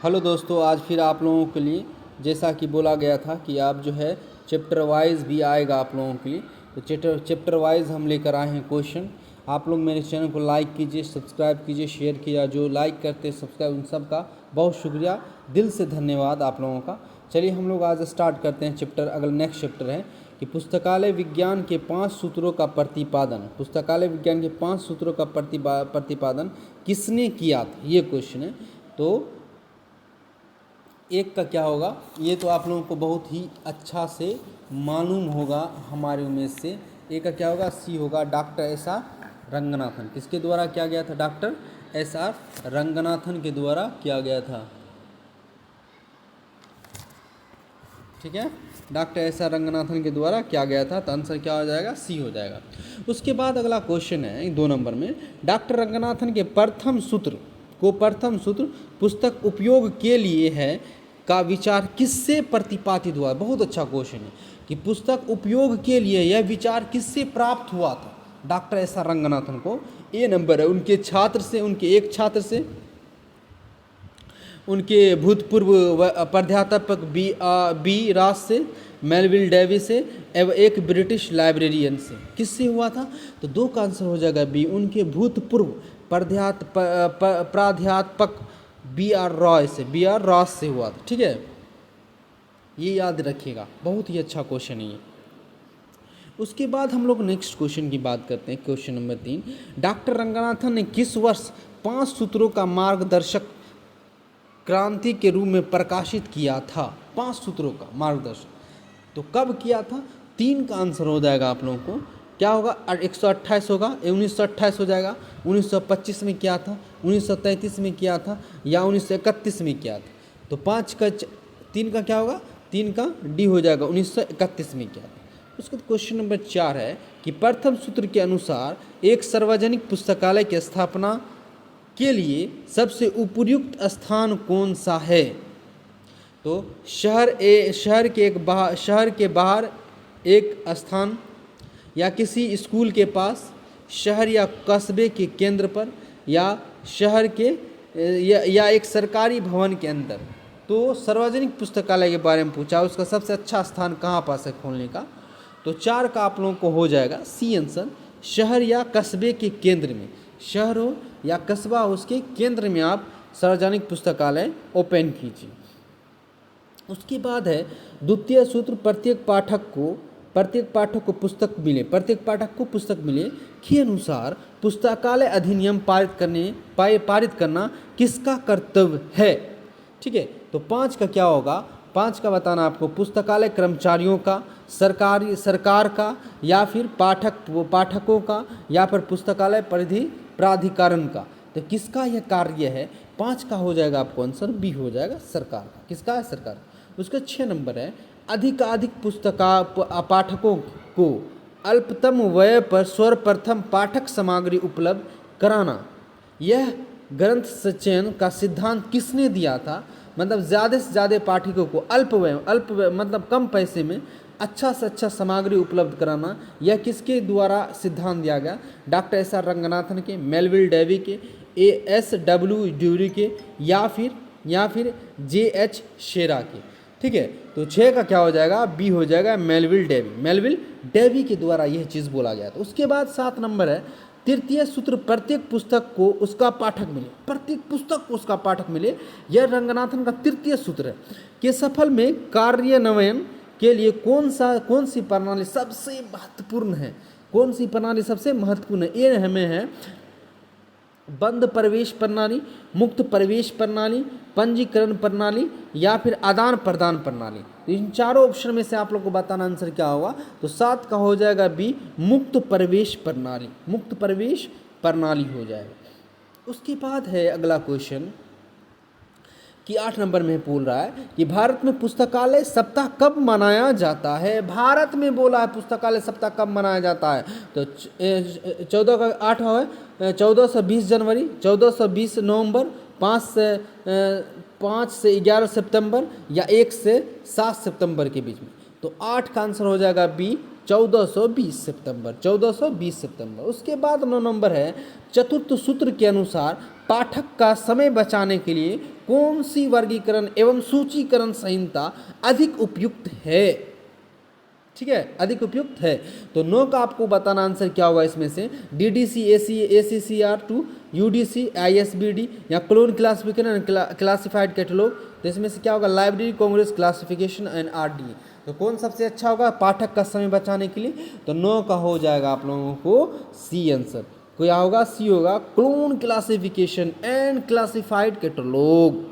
Hello दोस्तों, आज फिर आप लोगों के लिए जैसा कि बोला गया था कि आप जो है चैप्टर वाइज भी आएगा आप लोगों के लिए। तो चैप्टर वाइज हम लेकर आए हैं क्वेश्चन। आप लोग मेरे चैनल को लाइक कीजिए, सब्सक्राइब कीजिए, शेयर कीजिए। जो लाइक करते सब्सक्राइब उन सब का बहुत शुक्रिया, दिल से धन्यवाद आप लोगों का। चलिए हम लोग आज स्टार्ट करते हैं चैप्टर। अगला नेक्स्ट चैप्टर है कि पुस्तकालय विज्ञान के 5 सूत्रों का प्रतिपादन। पुस्तकालय विज्ञान के 5 सूत्रों का प्रतिपादन किसने किया था, ये क्वेश्चन है। तो एक का क्या होगा, ये तो आप लोगों को बहुत ही अच्छा से मालूम होगा हमारे उम्मीद से। एक का क्या होगा, सी होगा डॉक्टर एस आर रंगनाथन। किसके द्वारा किया गया था? डॉक्टर एस आर रंगनाथन के द्वारा किया गया था। ठीक है, डॉक्टर एस आर रंगनाथन के द्वारा किया गया था। तो आंसर क्या हो जाएगा? सी हो जाएगा। उसके बाद अगला क्वेश्चन है 2 नंबर में, डॉक्टर रंगनाथन के प्रथम सूत्र पुस्तक उपयोग के लिए है का विचार किससे प्रतिपादित हुआ? बहुत अच्छा क्वेश्चन है कि पुस्तक उपयोग के लिए यह विचार किससे प्राप्त हुआ था डॉक्टर एस आर रंगनाथन को? ए नंबर है उनके छात्र से, उनके एक छात्र से, उनके भूतपूर्व प्राध्यापक बी रास से, मेलविल डेविस से एवं एक ब्रिटिश लाइब्रेरियन से। किससे हुआ था? तो 2 का आंसर हो जाएगा बी, उनके भूतपूर्व प्राध्यापक बी आर रॉस से हुआ था। ठीक है, ये याद रखिएगा, बहुत ही अच्छा क्वेश्चन है ये। उसके बाद हम लोग नेक्स्ट क्वेश्चन की बात करते हैं। क्वेश्चन नंबर 3, डॉक्टर रंगनाथन ने किस वर्ष 5 सूत्रों का मार्गदर्शक क्रांति के रूप में प्रकाशित किया था? 5 सूत्रों का मार्गदर्शक तो कब किया था? 3 का आंसर हो जाएगा आप लोगों को। क्या होगा? 128 होगा, 1928 हो जाएगा। 1925 में किया था, 1933 में किया था, या 1931 में किया था। तो 3 का क्या होगा? 3 का डी हो जाएगा, 1931 में किया था। उसके बाद क्वेश्चन नंबर 4 है कि प्रथम सूत्र के अनुसार एक सार्वजनिक पुस्तकालय की स्थापना के लिए सबसे उपयुक्त स्थान कौन सा है? तो शहर के बाहर एक स्थान, या किसी स्कूल के पास, शहर या कस्बे के केंद्र पर, या शहर के या एक सरकारी भवन के अंदर। तो सार्वजनिक पुस्तकालय के बारे में पूछा, उसका सबसे अच्छा स्थान कहाँ पास है खोलने का? तो 4 का आप लोगों को हो जाएगा सी आंसर, शहर या कस्बे के केंद्र में। शहर हो या कस्बा हो, उसके केंद्र में आप सार्वजनिक पुस्तकालय ओपन कीजिए। उसके बाद है द्वितीय सूत्र, प्रत्येक पाठक को पुस्तक मिले के अनुसार पुस्तकालय अधिनियम पारित करना किसका कर्तव्य है? ठीक है, तो 5 का क्या होगा? 5 का बताना आपको, पुस्तकालय कर्मचारियों का, सरकार का, या फिर पाठकों का, या फिर पुस्तकालय प्राधिकरण का। तो किसका यह कार्य है? 5 का हो जाएगा आपको आंसर बी हो जाएगा, सरकार का। किसका है? सरकार। उसका 6 नंबर है, अधिकाधिक पाठकों को अल्पतम व्यय पर सर्वप्रथम पाठक सामग्री उपलब्ध कराना। यह ग्रंथ चयन का सिद्धांत किसने दिया था? मतलब ज़्यादा से ज़्यादा पाठकों को अल्प व्यय मतलब कम पैसे में अच्छा से अच्छा सामग्री उपलब्ध कराना, यह किसके द्वारा सिद्धांत दिया गया? डॉक्टर एस आर रंगनाथन के, मेलविल डेवी के, ASW ड्यूरी के, या फिर JH शेरा के। ठीक है, तो 6 का क्या हो जाएगा? बी हो जाएगा, मेलविल डेवी के द्वारा यह चीज़ बोला गया था। उसके बाद 7 नंबर है, तृतीय सूत्र, प्रत्येक पुस्तक को उसका पाठक मिले। यह रंगनाथन का तृतीय सूत्र है कि सफल में कार्यान्वयन के लिए कौन सी प्रणाली सबसे महत्वपूर्ण है? कौन सी प्रणाली सबसे महत्वपूर्ण है? ये हमें है बंद प्रवेश प्रणाली, मुक्त प्रवेश प्रणाली, पंजीकरण प्रणाली, या फिर आदान प्रदान प्रणाली। तो इन चारों ऑप्शन में से आप लोग को बताना आंसर क्या होगा? तो 7 का हो जाएगा बी, मुक्त प्रवेश प्रणाली हो जाएगा। उसके बाद है अगला क्वेश्चन कि 8 नंबर में बोल रहा है कि भारत में पुस्तकालय सप्ताह कब मनाया जाता है? भारत में बोला है पुस्तकालय सप्ताह कब मनाया जाता है? तो 14 का 8 है, 14 से 20 जनवरी, 14 से 20 नवंबर, 5 से 11 सितंबर, या 1 से 7 सितंबर के बीच में। तो 8 का आंसर हो जाएगा बी, 1420 सितंबर। उसके बाद 9 नंबर है, चतुर्थ सूत्र के अनुसार पाठक का समय बचाने के लिए कौन सी वर्गीकरण एवं सूचीकरण संहिता अधिक उपयुक्त है? ठीक है, अधिक उपयुक्त है। तो नो का आपको बताना आंसर क्या होगा इसमें से, DDC, ACCR to UDC, ISBD या colon classification and classified catalogue. तो इसमें से क्या होगा, library congress classification and RDA। तो कौन सबसे अच्छा होगा पाठक का समय बचाने के लिए? तो नो का हो जाएगा आप लोगों को सी आंसर। क्या होगा, सी होगा, clone classification and classified catalogue.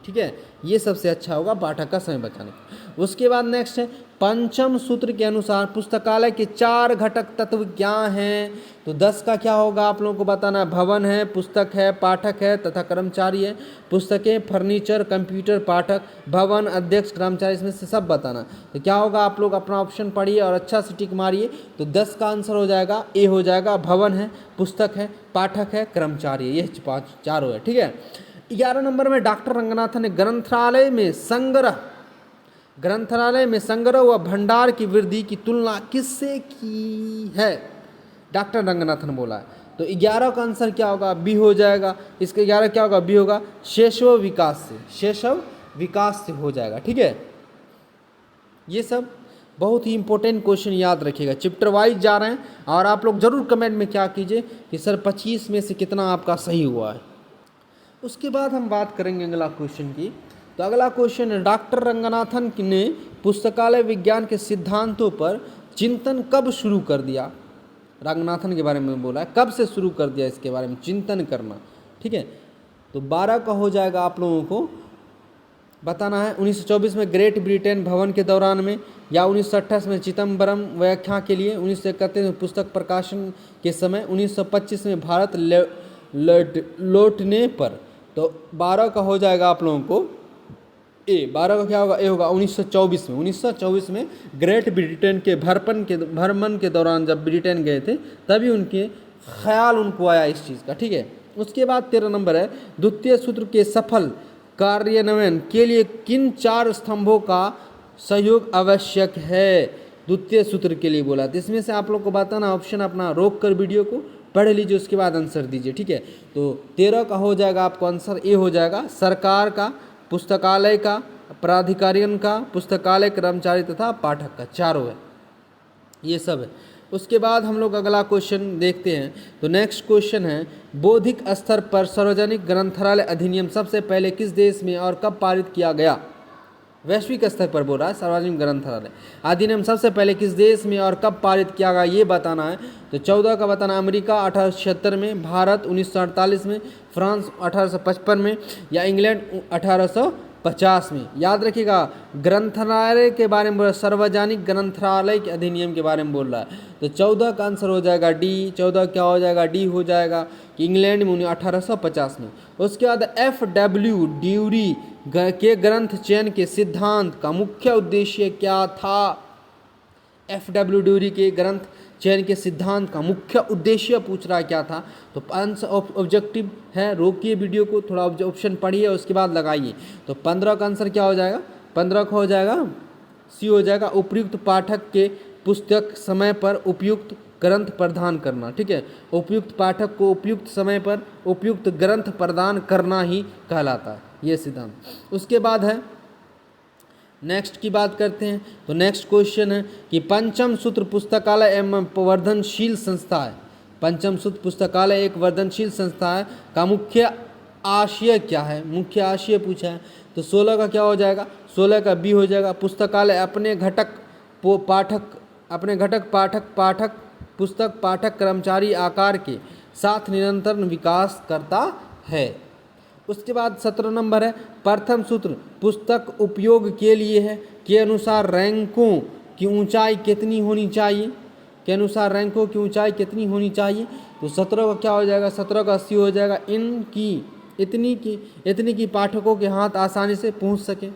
ठीक है, ये सबसे अच्छा होगा पाठक का समय बचाने के। उसके बाद नेक्स्ट है, पंचम सूत्र के अनुसार पुस्तकालय के 4 घटक तत्व क्या हैं? तो 10 का क्या होगा आप लोगों को बताना है, भवन है, पुस्तक है, पाठक है तथा कर्मचारी है। पुस्तकें, फर्नीचर, कंप्यूटर, पाठक, भवन, अध्यक्ष, कर्मचारी, इसमें से सब बताना। तो क्या होगा, आप लोग अपना ऑप्शन पढ़िए और अच्छा से टिक मारिए। तो 10 का आंसर हो जाएगा, ए हो जाएगा, भवन है, पुस्तक है, पाठक है, कर्मचारी है, ये 5 चारों है। ठीक है, 11 नंबर में डॉक्टर रंगनाथन ने ग्रंथालय में संग्रह व भंडार की वृद्धि की तुलना किससे की है? डॉक्टर रंगनाथन बोला है। तो 11 का आंसर क्या होगा, बी हो जाएगा। इसका 11 क्या होगा, बी होगा, शैशव विकास से हो जाएगा। ठीक है, ये सब बहुत ही इंपॉर्टेंट क्वेश्चन याद रखिएगा, चैप्टर वाइज जा रहे हैं। और आप लोग जरूर कमेंट में क्या कीजिए कि सर 25 में से कितना आपका सही हुआ है। उसके बाद हम बात करेंगे अगला क्वेश्चन की। तो अगला क्वेश्चन है, डॉक्टर रंगनाथन ने पुस्तकालय विज्ञान के सिद्धांतों पर चिंतन कब शुरू कर दिया? रंगनाथन के बारे में बोला है, कब से शुरू कर दिया इसके बारे में चिंतन करना। ठीक है, तो 12 का हो जाएगा आप लोगों को बताना है। 1924 में ग्रेट ब्रिटेन भवन के दौरान में, या 1928 में चिदम्बरम व्याख्या के लिए, 1931 में पुस्तक प्रकाशन के समय, 1925 में भारत लौटने पर। तो 12 का हो जाएगा आप लोगों को ए। 12 का क्या होगा, ए होगा 1924 में ग्रेट ब्रिटेन के भ्रमण के दौरान जब ब्रिटेन गए थे तभी उनके ख्याल उनको आया इस चीज़ का। ठीक है, उसके बाद 13 नंबर है, द्वितीय सूत्र के सफल कार्यान्वयन के लिए किन 4 स्तंभों का सहयोग आवश्यक है? द्वितीय सूत्र के लिए बोला। तो इसमें से आप लोग को बताना, ऑप्शन अपना रोक कर वीडियो को पढ़ लीजिए, उसके बाद आंसर दीजिए। ठीक है, तो 13 का हो जाएगा आपको आंसर, ए हो जाएगा, सरकार का, पुस्तकालय का, प्राधिकारियन का, पुस्तकालय कर्मचारी तथा पाठक का, चारों है, ये सब है। उसके बाद हम लोग अगला क्वेश्चन देखते हैं। तो नेक्स्ट क्वेश्चन है, बौद्धिक स्तर पर सार्वजनिक ग्रंथालय अधिनियम सबसे पहले किस देश में और कब पारित किया गया? वैश्विक स्तर पर बोल रहा है, सार्वजनिक ग्रंथालय अधिनियम सबसे पहले किस देश में और कब पारित किया गया ये बताना है। तो 14 का बताना, अमेरिका 1876 में, भारत 1948 में, फ्रांस 1855 में, या इंग्लैंड 1850 में। याद रखिएगा, ग्रंथालय के बारे में बोल रहा है, सार्वजनिक ग्रंथालय के अधिनियम के बारे में बोल रहा है। तो 14 का आंसर हो जाएगा डी। 14 क्या हो जाएगा, डी हो जाएगा कि इंग्लैंड में 1850 में। उसके बाद FW ड्यूरी के ग्रंथ चयन के सिद्धांत का मुख्य उद्देश्य क्या था? FW ड्यूरी के ग्रंथ चयन के सिद्धांत का मुख्य उद्देश्य पूछ रहा है क्या था? तो 5 ऑब्जेक्टिव है, रोकिए वीडियो को, थोड़ा ऑप्शन पढ़िए उसके बाद लगाइए। तो 15 का आंसर क्या हो जाएगा, 15 का हो जाएगा सी हो जाएगा, उपयुक्त पाठक के पुस्तक समय पर उपयुक्त ग्रंथ प्रदान करना। ठीक है, उपयुक्त पाठक को उपयुक्त समय पर उपयुक्त ग्रंथ प्रदान करना ही कहलाता है, ये सिद्धांत। उसके बाद है, नेक्स्ट की बात करते हैं। तो नेक्स्ट क्वेश्चन है कि पंचम सूत्र पुस्तकालय एवं वर्धनशील संस्था है। पंचम सूत्र पुस्तकालय एक वर्धनशील संस्था है का मुख्य आशय क्या है? मुख्य आशय पूछा है। तो 16 का क्या हो जाएगा, 16 का बी हो जाएगा, पुस्तकालय अपने घटक पाठक पुस्तक पाठक कर्मचारी आकार के साथ निरंतर विकास करता है। उसके बाद 17 नंबर है, प्रथम सूत्र पुस्तक उपयोग के लिए है के अनुसार रैंकों की ऊंचाई कितनी होनी चाहिए? के अनुसार रैंकों की ऊंचाई कितनी होनी चाहिए? तो 17 का क्या हो जाएगा, 17 का सी हो जाएगा, इतनी की पाठकों के हाथ आसानी से पहुंच सके।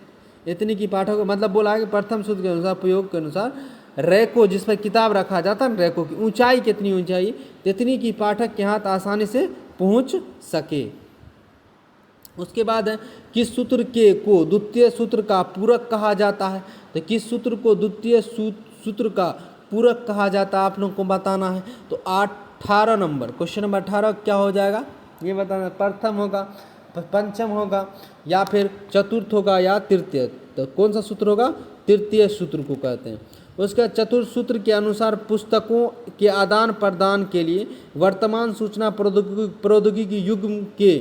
इतनी की पाठकों मतलब बोला है कि प्रथम सूत्र के अनुसार प्रयोग के अनुसार रैको जिस पर किताब रखा जाता है, रैको की ऊंचाई कितनी होनी चाहिए? इतनी की पाठक के हाथ आसानी से पहुंच सके। उसके बाद है, किस सूत्र को द्वितीय सूत्र का पूरक कहा जाता है? तो किस सूत्र को द्वितीय सूत्र का पूरक कहा जाता है आप लोगों को बताना है। तो 18 नंबर क्वेश्चन नंबर 18 क्या हो जाएगा ये बताना। प्रथम होगा, पंचम होगा या फिर चतुर्थ होगा या तृतीय। तो कौन सा सूत्र होगा? तृतीय सूत्र को कहते हैं। उसके चतुर्थ सूत्र के अनुसार पुस्तकों के आदान प्रदान के लिए वर्तमान सूचना प्रौद्योगिकी युग के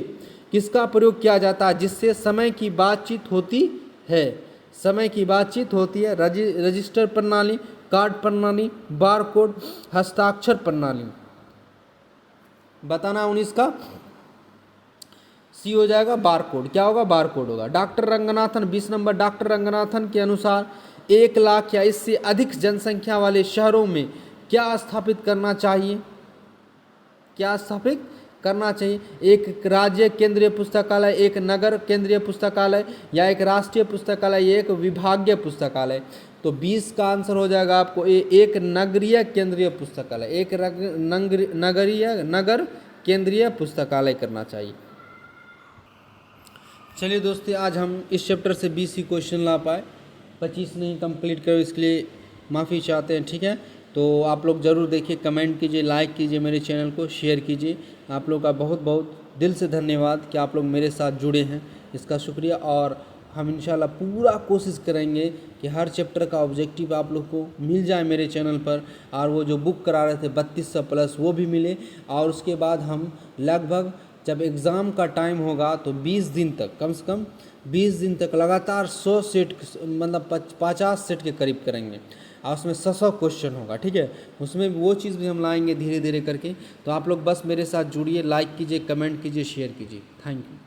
किसका प्रयोग किया जाता है, जिससे समय की बातचीत होती है? समय की बातचीत होती है। रजिस्टर प्रणाली, कार्ड प्रणाली, बारकोड, हस्ताक्षर प्रणाली। बताना 19 का सी हो जाएगा बारकोड। क्या होगा? बारकोड होगा। Doctor Ranganathan 20 number, doctor Ranganathan के अनुसार 1 लाख या इससे अधिक जनसंख्या वाले शहरों में क्या स्थापित करना चाहिए? क्या स्थापित करना चाहिए? एक राज्य केंद्रीय पुस्तकालय, एक नगर केंद्रीय पुस्तकालय, या एक राष्ट्रीय पुस्तकालय, एक विभागीय पुस्तकालय। तो 20 का आंसर हो जाएगा आपको एक नगरीय केंद्रीय पुस्तकालय, एक नगर केंद्रीय पुस्तकालय करना चाहिए। चलिए दोस्तों, आज हम इस चैप्टर से 20 ही क्वेश्चन ला पाए, 25 नहीं कंप्लीट करो, इसके लिए माफ़ी चाहते हैं। ठीक है, तो आप लोग ज़रूर देखिए, कमेंट कीजिए, लाइक कीजिए, मेरे चैनल को शेयर कीजिए। आप लोग का बहुत बहुत दिल से धन्यवाद कि आप लोग मेरे साथ जुड़े हैं, इसका शुक्रिया। और हम इंशाल्लाह पूरा कोशिश करेंगे कि हर चैप्टर का ऑब्जेक्टिव आप लोग को मिल जाए मेरे चैनल पर, और वो जो बुक करा रहे थे 3200 प्लस वो भी मिले। और उसके बाद हम लगभग जब एग्ज़ाम का टाइम होगा तो 20 दिन तक, कम से कम 20 दिन तक लगातार 100 सेट, मतलब 50 सेट के करीब करेंगे, और उसमें 100 क्वेश्चन होगा। ठीक है, उसमें वो चीज़ भी हम लाएंगे धीरे धीरे करके। तो आप लोग बस मेरे साथ जुड़िए, लाइक कीजिए, कमेंट कीजिए, शेयर कीजिए। Thank you.